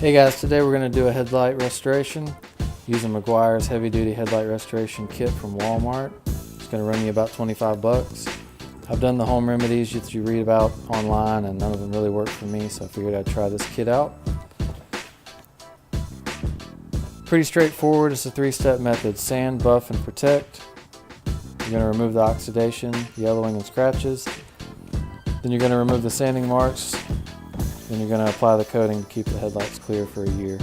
Hey guys, today we're going to do a headlight restoration using McGuire's heavy duty headlight restoration kit from Walmart. It's going to run you about 25 bucks. I've done the home remedies that you read about online and none of them really worked for me, so I figured I'd try this kit out. Pretty straightforward. It's a three-step method: sand, buff, and protect. You're going to remove the oxidation, yellowing, and scratches. Then you're going to remove the sanding marks. Then you're going to apply the coating to keep the headlights clear for a year.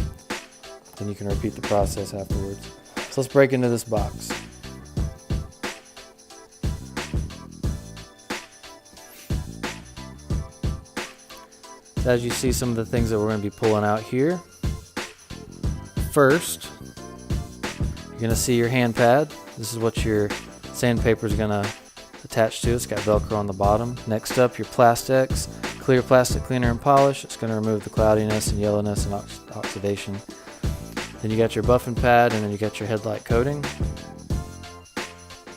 Then you can repeat the process afterwards. So let's break into this box. So as you see, some of the things that we're going to be pulling out here. First, you're going to see your hand pad. This is what your sandpaper is going to attach to. It's got Velcro on the bottom. Next up, your Plastex clear plastic cleaner and polish. It's going to remove the cloudiness and yellowness and oxidation. Then you got your buffing pad, and then you got your headlight coating.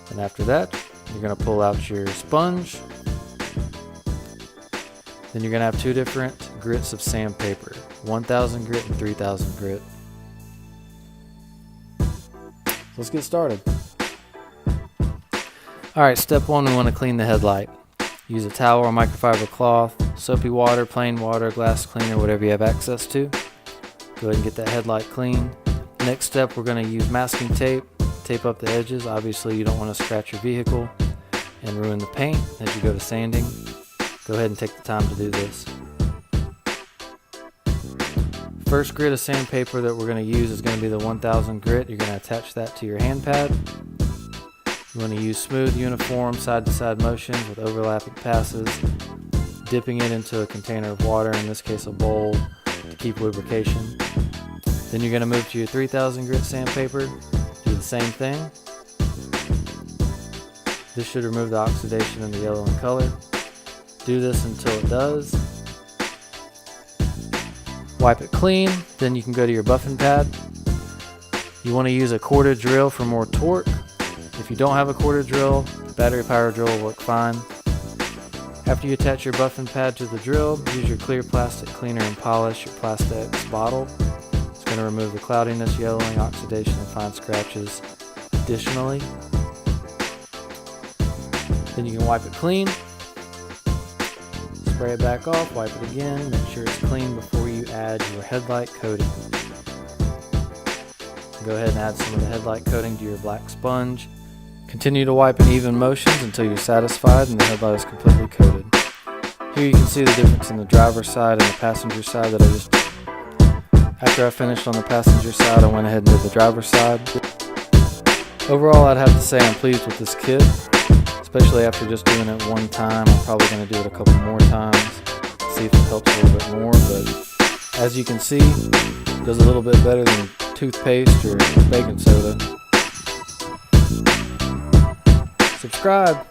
And after that, you're going to pull out your sponge. Then you're going to have two different grits of sandpaper, 1000 grit and 3000 grit. Let's get started. Alright, step one, we want to clean the headlight. Use a towel or microfiber cloth, soapy water, plain water, glass cleaner, whatever you have access to. Go ahead and get that headlight clean. Next step, we're going to use masking tape. Tape up the edges. Obviously you don't want to scratch your vehicle and ruin the paint as you go to sanding. Go ahead and take the time to do this. First grit of sandpaper that we're going to use is going to be the 1000 grit. You're going to attach that to your hand pad. You want to use smooth, uniform, side-to-side motions with overlapping passes, dipping it into a container of water, in this case a bowl, to keep lubrication. Then you're going to move to your 3000 grit sandpaper. Do the same thing. This should remove the oxidation and the yellow in color. Do this until it does. Wipe it clean, then you can go to your buffing pad. You want to use a quarter drill for more torque. If you don't have a quarter drill, the battery power drill will work fine. After you attach your buffing pad to the drill, use your clear plastic cleaner and polish your Plastex bottle. It's going to remove the cloudiness, yellowing, oxidation, and fine scratches additionally. Then you can wipe it clean. Spray it back off, wipe it again, make sure it's clean before you add your headlight coating. Go ahead and add some of the headlight coating to your black sponge. Continue to wipe in even motions until you're satisfied and the headlight is completely coated. Here you can see the difference in the driver's side and the passenger side that I just did. After I finished on the passenger side, I went ahead and did the driver's side. Overall, I'd have to say I'm pleased with this kit, especially after just doing it one time. I'm probably going to do it a couple more times, see if it helps a little bit more, but as you can see, it does a little bit better than toothpaste or baking soda. Subscribe.